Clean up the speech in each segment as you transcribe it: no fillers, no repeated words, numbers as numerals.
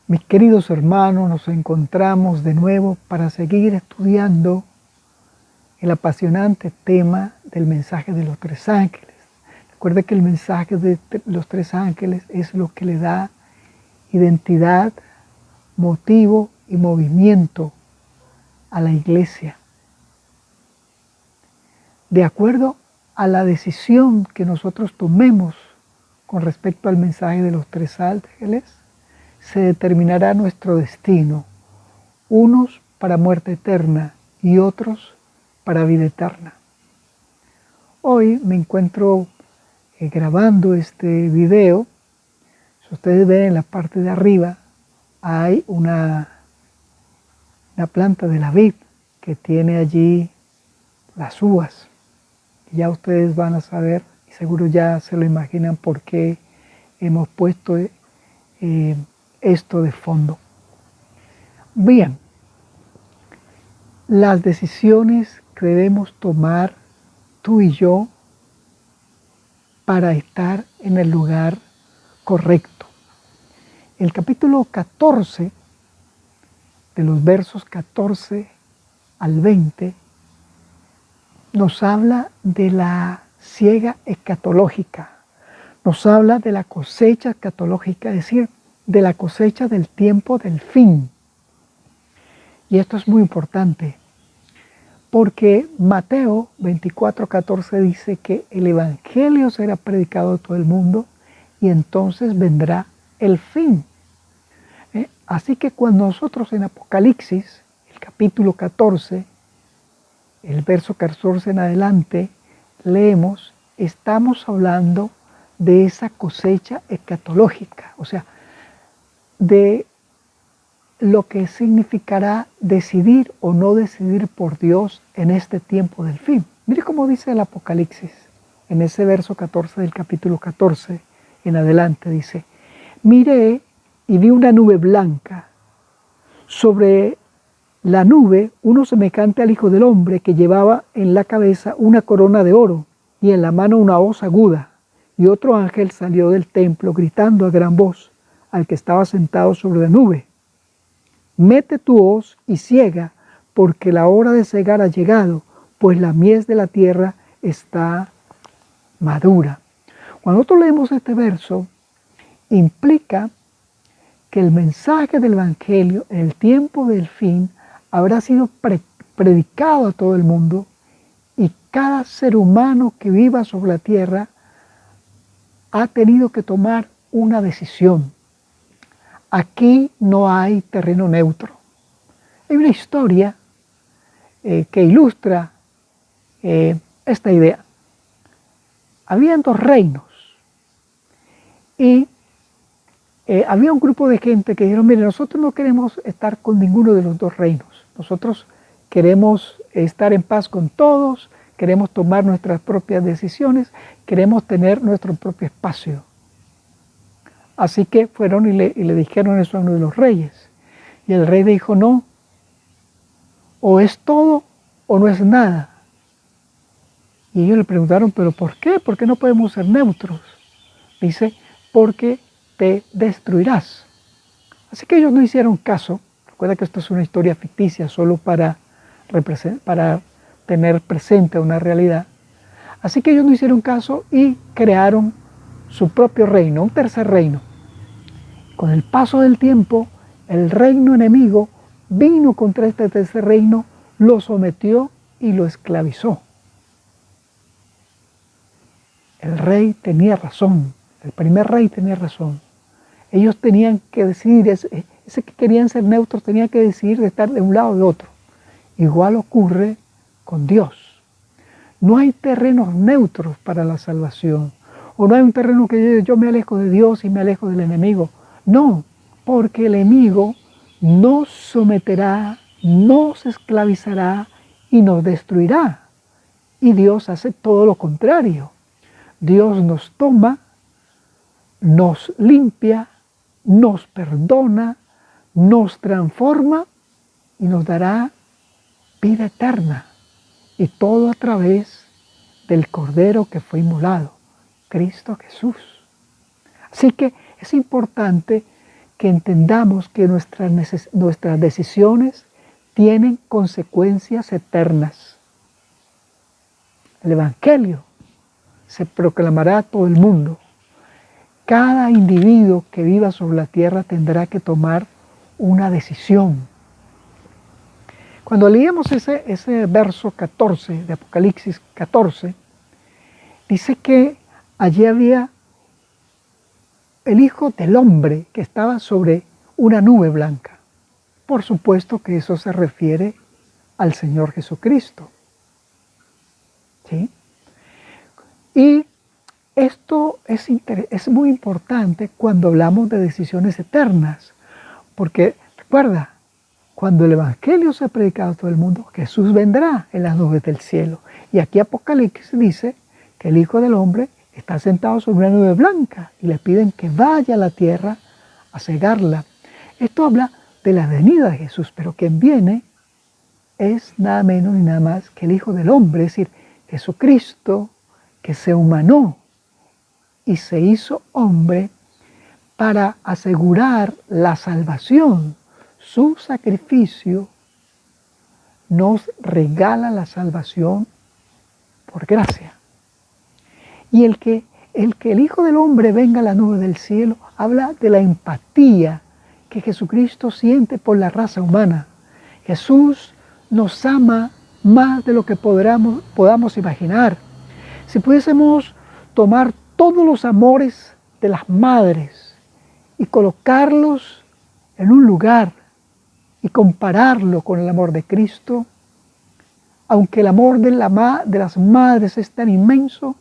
Mis queridos hermanos, nos encontramos de nuevo para seguir estudiando el apasionante tema del mensaje de los tres ángeles. Recuerda que el mensaje de los tres ángeles es lo que le da identidad, motivo y movimiento a la iglesia. De acuerdo a la decisión que nosotros tomemos con respecto al mensaje de los tres ángeles, se determinará nuestro destino, unos para muerte eterna y otros para vida eterna. Hoy me encuentro grabando este video. Si ustedes ven en la parte de arriba hay una planta de la vid que tiene allí las uvas. Ya ustedes van a saber, y seguro ya se lo imaginan por qué hemos puesto esto de fondo. Bien, las decisiones que debemos tomar tú y yo para estar en el lugar correcto. El capítulo 14, de los versos 14 al 20, nos habla de la siega escatológica, nos habla de la cosecha escatológica, es decir, de la cosecha del tiempo del fin. Y esto es muy importante, porque Mateo 24:14 dice que el evangelio será predicado a todo el mundo y entonces vendrá el fin. Así que cuando nosotros en Apocalipsis, el capítulo 14, el verso 14 en adelante, leemos, estamos hablando de esa cosecha escatológica, o sea, de lo que significará decidir o no decidir por Dios en este tiempo del fin. Mire cómo dice el Apocalipsis, en ese verso 14 del capítulo 14 en adelante, dice, miré y vi una nube blanca, sobre la nube uno semejante al Hijo del Hombre que llevaba en la cabeza una corona de oro y en la mano una hoz aguda, y otro ángel salió del templo gritando a gran voz al que estaba sentado sobre la nube, mete tu hoz y ciega, porque la hora de cegar ha llegado, pues la mies de la tierra está madura. Cuando nosotros leemos este verso, implica que el mensaje del Evangelio en el tiempo del fin habrá sido predicado a todo el mundo y cada ser humano que viva sobre la tierra ha tenido que tomar una decisión. Aquí no hay terreno neutro. Hay una historia que ilustra esta idea. Habían dos reinos y había un grupo de gente que dijeron, mire, nosotros no queremos estar con ninguno de los dos reinos. Nosotros queremos estar en paz con todos, queremos tomar nuestras propias decisiones, queremos tener nuestro propio espacio. Así que fueron y le dijeron eso a uno de los reyes. Y el rey dijo, no, o es todo o no es nada. Y ellos le preguntaron, ¿pero por qué? ¿Por qué no podemos ser neutros? Dice, porque te destruirás. Así que ellos no hicieron caso. Recuerda que esto es una historia ficticia, solo para tener presente una realidad. Así que ellos no hicieron caso y crearon su propio reino, un tercer reino. Con el paso del tiempo, el reino enemigo vino contra este tercer reino, lo sometió y lo esclavizó. El rey tenía razón, el primer rey tenía razón. Ellos tenían que decidir, ese que querían ser neutros tenía que decidir de estar de un lado o de otro. Igual ocurre con Dios. No hay terrenos neutros para la salvación. O no hay un terreno que yo me alejo de Dios y me alejo del enemigo. No, porque el enemigo nos someterá, nos esclavizará y nos destruirá. Y Dios hace todo lo contrario. Dios nos toma, nos limpia, nos perdona, nos transforma y nos dará vida eterna. Y todo a través del Cordero que fue inmolado, Cristo Jesús. Así que es importante que entendamos que nuestras decisiones tienen consecuencias eternas. El Evangelio se proclamará a todo el mundo. Cada individuo que viva sobre la tierra tendrá que tomar una decisión. Cuando leíamos ese verso 14 de Apocalipsis 14, dice que allí había el Hijo del Hombre que estaba sobre una nube blanca. Por supuesto que eso se refiere al Señor Jesucristo. ¿Sí? Y esto es muy importante cuando hablamos de decisiones eternas, porque recuerda, cuando el Evangelio se ha predicado a todo el mundo, Jesús vendrá en las nubes del cielo. Y aquí Apocalipsis dice que el Hijo del Hombre está sentado sobre una nube blanca y le piden que vaya a la tierra a cegarla. Esto habla de la venida de Jesús, pero quien viene es nada menos ni nada más que el Hijo del Hombre, es decir, Jesucristo, que se humanó y se hizo hombre para asegurar la salvación. Su sacrificio nos regala la salvación por gracia. Y el que el Hijo del Hombre venga a la nube del cielo habla de la empatía que Jesucristo siente por la raza humana. Jesús nos ama más de lo que podamos imaginar. Si pudiésemos tomar todos los amores de las madres y colocarlos en un lugar y compararlo con el amor de Cristo, aunque el amor de las madres es tan inmenso,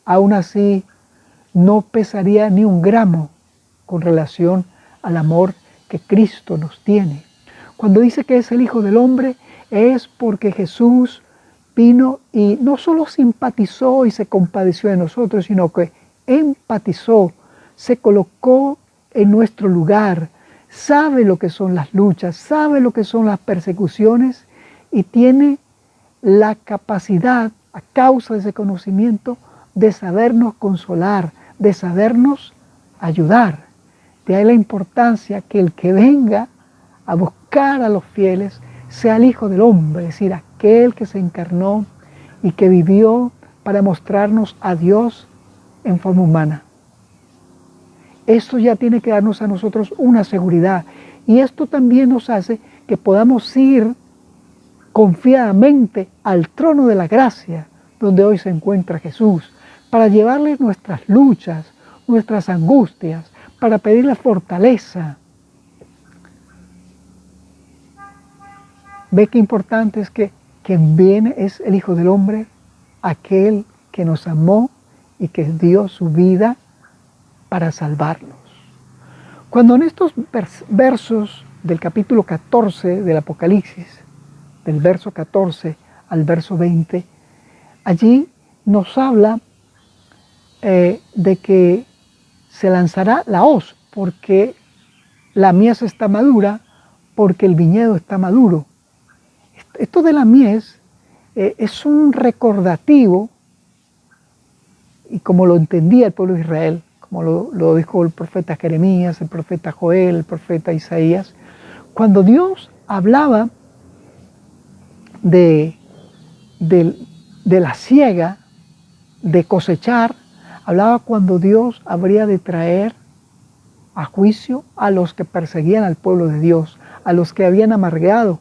aún así no pesaría ni un gramo con relación al amor que Cristo nos tiene. Cuando dice que es el Hijo del Hombre, es porque Jesús vino y no solo simpatizó y se compadeció de nosotros, sino que empatizó, se colocó en nuestro lugar, sabe lo que son las luchas, sabe lo que son las persecuciones y tiene la capacidad, a causa de ese conocimiento, de sabernos consolar, de sabernos ayudar. De ahí la importancia que el que venga a buscar a los fieles sea el Hijo del Hombre, es decir, aquel que se encarnó y que vivió para mostrarnos a Dios en forma humana. Esto ya tiene que darnos a nosotros una seguridad y esto también nos hace que podamos ir confiadamente al trono de la gracia donde hoy se encuentra Jesús, para llevarle nuestras luchas, nuestras angustias, para pedirle fortaleza. Ve qué importante es que quien viene es el Hijo del Hombre, aquel que nos amó y que dio su vida para salvarnos. Cuando en estos versos del capítulo 14 del Apocalipsis, del verso 14 al verso 20, allí nos habla de que se lanzará la hoz, porque la mies está madura, porque el viñedo está maduro. Esto de la mies es un recordativo, y como lo entendía el pueblo de Israel, como lo dijo el profeta Jeremías, el profeta Joel, el profeta Isaías, cuando Dios hablaba de la siega, de cosechar, hablaba cuando Dios habría de traer a juicio a los que perseguían al pueblo de Dios, a los que habían amargado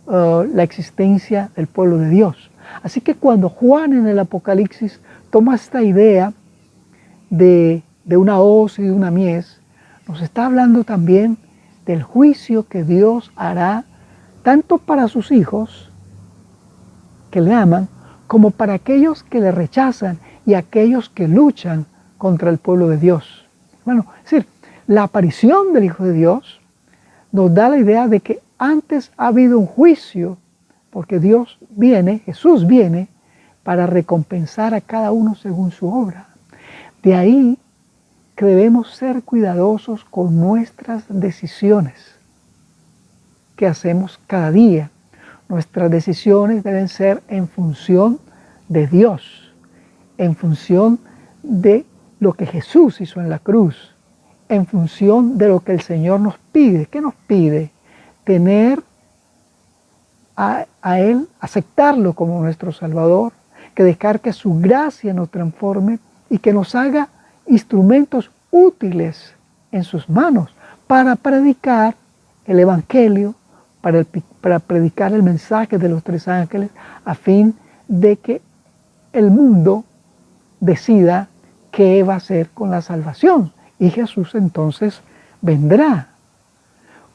la existencia del pueblo de Dios. Así que cuando Juan en el Apocalipsis toma esta idea de una hoz y de una mies, nos está hablando también del juicio que Dios hará tanto para sus hijos que le aman, como para aquellos que le rechazan y aquellos que luchan contra el pueblo de Dios. Bueno, es decir, la aparición del Hijo de Dios nos da la idea de que antes ha habido un juicio, porque Dios viene, Jesús viene, para recompensar a cada uno según su obra. De ahí que debemos ser cuidadosos con nuestras decisiones que hacemos cada día. Nuestras decisiones deben ser en función de Dios, en función de lo que Jesús hizo en la cruz en función de lo que el Señor nos pide. ¿Qué nos pide? Tener a Él, aceptarlo como nuestro Salvador, que dejar que su gracia nos transforme y que nos haga instrumentos útiles en sus manos para predicar el Evangelio, para predicar el mensaje de los tres ángeles, a fin de que el mundo decida qué va a hacer con la salvación. Y Jesús entonces vendrá.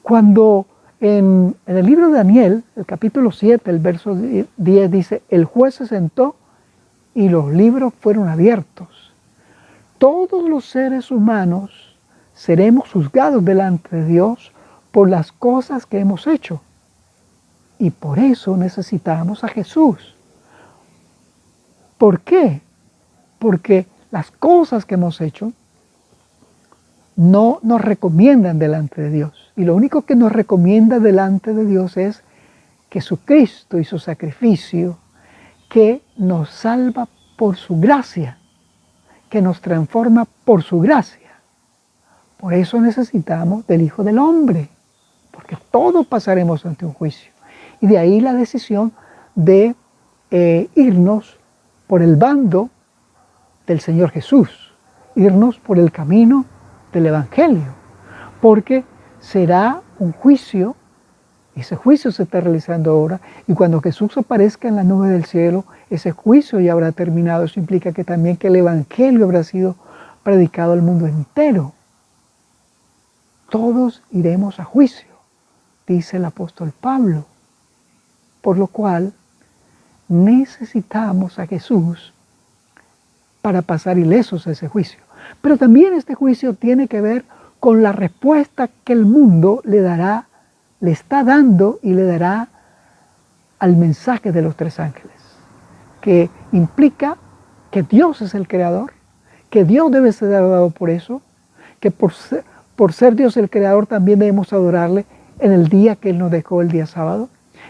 Cuando en el libro de Daniel, el capítulo 7, el verso 10 dice, el juez se sentó y los libros fueron abiertos. Todos los seres humanos seremos juzgados delante de Dios por las cosas que hemos hecho. Y por eso necesitamos a Jesús. ¿Por qué? Porque las cosas que hemos hecho no nos recomiendan delante de Dios. Y lo único que nos recomienda delante de Dios es Jesucristo y su sacrificio, que nos salva por su gracia, que nos transforma por su gracia. Por eso necesitamos del Hijo del Hombre, porque todos pasaremos ante un juicio. Y de ahí la decisión de irnos por el bando del Señor Jesús, irnos por el camino del Evangelio, porque será un juicio, ese juicio se está realizando ahora, y cuando Jesús aparezca en la nube del cielo, ese juicio ya habrá terminado. Eso implica que también que el Evangelio habrá sido predicado al mundo entero. Todos iremos a juicio, dice el apóstol Pablo, por lo cual necesitamos a Jesús para pasar ilesos a ese juicio. Pero también este juicio tiene que ver con la respuesta que el mundo le está dando y le dará al mensaje de los tres ángeles, que implica que Dios es el creador, que Dios debe ser adorado por eso, que por ser Dios el creador también debemos adorarle en el día que Él nos dejó, el día sábado,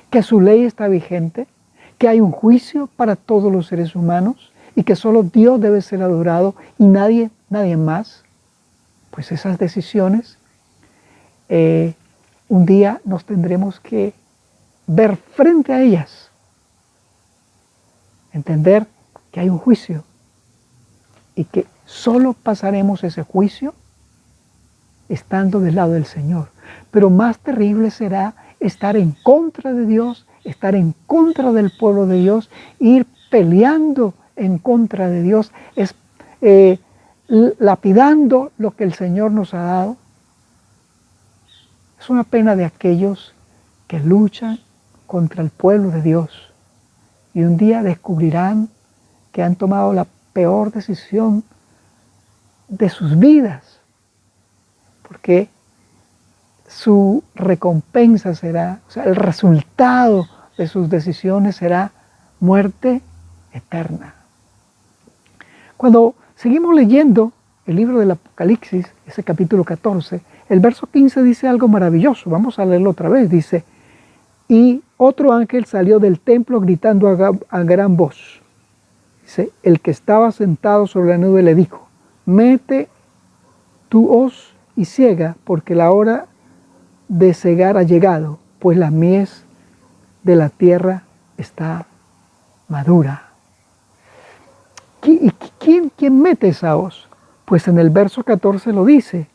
que su ley está vigente, que hay un juicio para todos los seres humanos y que solo Dios debe ser adorado y nadie más. Pues esas decisiones un día nos tendremos que ver frente a ellas, entender que hay un juicio y que solo pasaremos ese juicio estando del lado del Señor. Pero más terrible será estar en contra de Dios, estar en contra del pueblo de Dios, ir peleando en contra de Dios, lapidando lo que el Señor nos ha dado. Es una pena de aquellos que luchan contra el pueblo de Dios y un día descubrirán que han tomado la peor decisión de sus vidas, porque su recompensa será, o sea, el resultado de sus decisiones será muerte eterna. Cuando seguimos leyendo el libro del Apocalipsis, ese capítulo 14, el verso 15 dice algo maravilloso. Vamos a leerlo otra vez. Dice, y otro ángel salió del templo gritando a gran voz. Dice, el que estaba sentado sobre la nube le dijo, mete tu hoz y ciega, porque la hora de cegar ha llegado, pues la mies de la tierra está madura. ¿Y quién mete esa hoz? Pues en el verso 14 lo dice.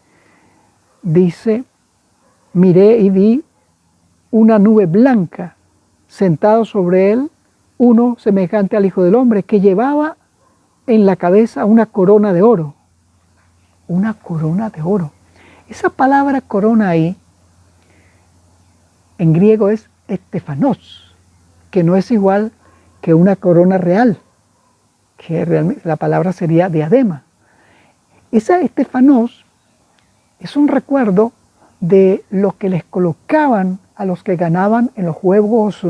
Dice, miré y vi una nube blanca, sentado sobre él, uno semejante al Hijo del Hombre, que llevaba en la cabeza una corona de oro. Una corona de oro. Esa palabra corona ahí, en griego es estefanos, que no es igual que una corona real, que realmente la palabra sería diadema. Esa estefanos es un recuerdo de lo que les colocaban a los que ganaban en los juegos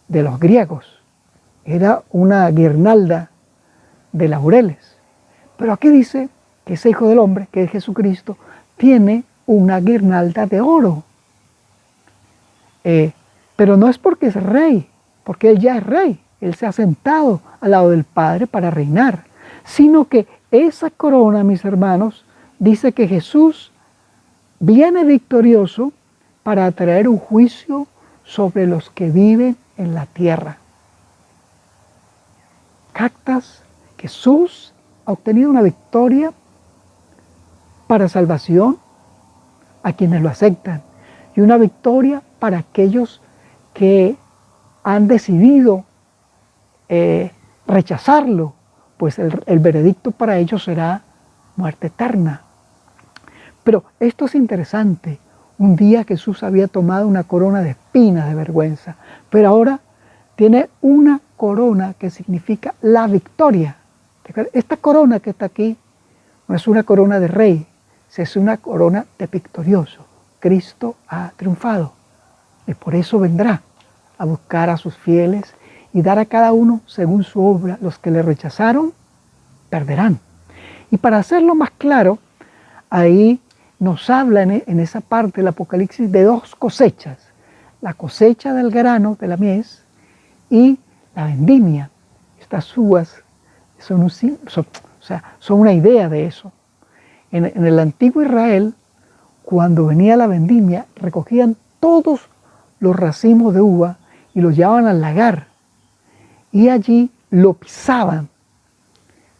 de los griegos. Era una guirnalda de laureles. Pero aquí dice que ese Hijo del Hombre, que es Jesucristo, tiene una guirnalda de oro. Pero no es porque es rey, porque Él ya es rey. Él se ha sentado al lado del Padre para reinar. Sino que esa corona, mis hermanos, dice que Jesús viene victorioso para traer un juicio sobre los que viven en la tierra. Captas que Jesús ha obtenido una victoria para salvación a quienes lo aceptan y una victoria para aquellos que han decidido rechazarlo, pues el veredicto para ellos será muerte eterna. Pero esto es interesante. Un día Jesús había tomado una corona de espinas de vergüenza, pero ahora tiene una corona que significa la victoria. Esta corona que está aquí no es una corona de rey, es una corona de victorioso. Cristo ha triunfado y por eso vendrá a buscar a sus fieles y dar a cada uno según su obra. Los que le rechazaron, perderán. Y para hacerlo más claro, ahí nos habla en esa parte del Apocalipsis de dos cosechas. La cosecha del grano, de la mies, y la vendimia. Estas uvas son una idea de eso. En el antiguo Israel, cuando venía la vendimia, recogían todos los racimos de uva y los llevaban al lagar. Y allí lo pisaban.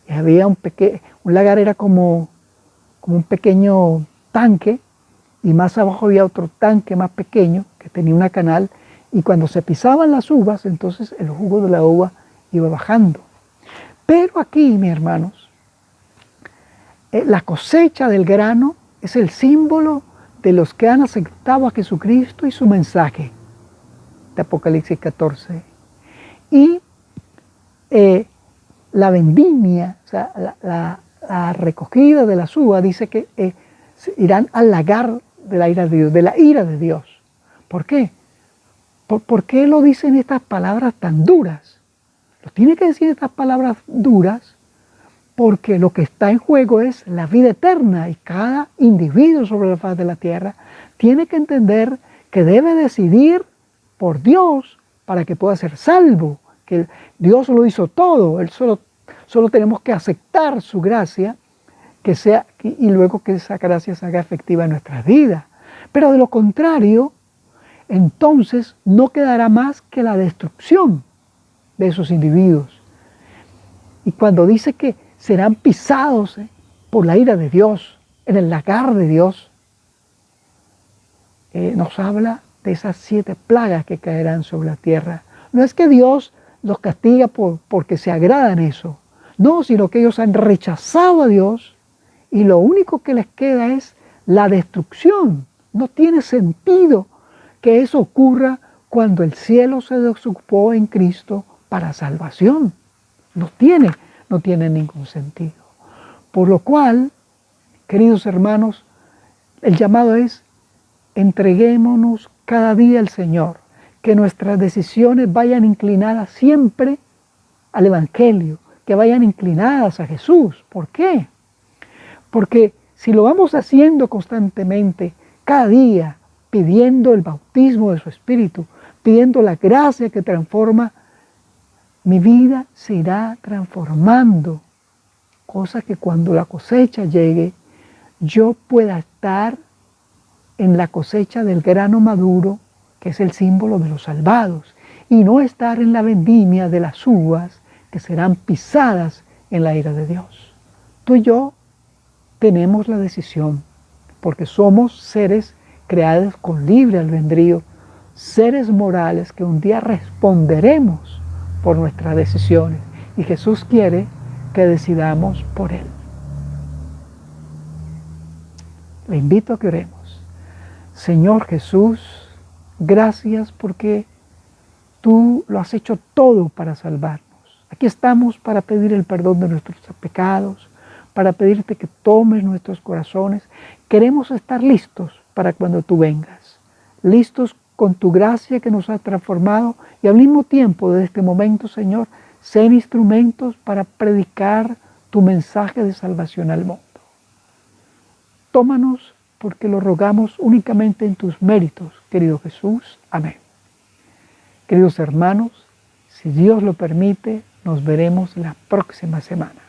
Y había un lagar era como un pequeño tanque, y más abajo había otro tanque más pequeño que tenía una canal, y cuando se pisaban las uvas, entonces el jugo de la uva iba bajando. Pero aquí, mis hermanos, la cosecha del grano es el símbolo de los que han aceptado a Jesucristo y su mensaje, de Apocalipsis 14. Y la vendimia, o sea, la recogida de las uvas, dice que irán al lagar de la ira de Dios, de la ira de Dios. ¿Por qué? ¿Por qué lo dicen estas palabras tan duras? Lo tiene que decir estas palabras duras porque lo que está en juego es la vida eterna, y cada individuo sobre la faz de la tierra tiene que entender que debe decidir por Dios para que pueda ser salvo, que Dios lo hizo todo, Él solo tenemos que aceptar su gracia, y luego que esa gracia se haga efectiva en nuestras vidas. Pero de lo contrario, entonces no quedará más que la destrucción de esos individuos. Y cuando dice que serán pisados por la ira de Dios, en el lagar de Dios, nos habla de esas 7 plagas que caerán sobre la tierra. No es que Dios los castiga porque se agrada en eso, no, sino que ellos han rechazado a Dios y lo único que les queda es la destrucción. No tiene sentido que eso ocurra cuando el cielo se desocupó en Cristo para salvación. No tiene ningún sentido. Por lo cual, queridos hermanos, el llamado es: entreguémonos cada día al Señor, que nuestras decisiones vayan inclinadas siempre al Evangelio, que vayan inclinadas a Jesús. ¿Por qué? Porque si lo vamos haciendo constantemente, cada día, pidiendo el bautismo de su Espíritu, pidiendo la gracia que transforma, mi vida se irá transformando, cosa que cuando la cosecha llegue, yo pueda estar en la cosecha del grano maduro, que es el símbolo de los salvados, y no estar en la vendimia de las uvas que serán pisadas en la ira de Dios. Tú y yo tenemos la decisión, porque somos seres creados con libre albedrío, seres morales que un día responderemos por nuestras decisiones, y Jesús quiere que decidamos por Él. Le invito a que oremos. Señor Jesús, gracias porque tú lo has hecho todo para salvarnos. Aquí estamos para pedir el perdón de nuestros pecados, para pedirte que tomes nuestros corazones. Queremos estar listos para cuando tú vengas, listos con tu gracia que nos ha transformado, y al mismo tiempo, desde este momento, Señor, ser instrumentos para predicar tu mensaje de salvación al mundo. Tómanos, porque lo rogamos únicamente en tus méritos, querido Jesús. Amén. Queridos hermanos, si Dios lo permite, nos veremos la próxima semana.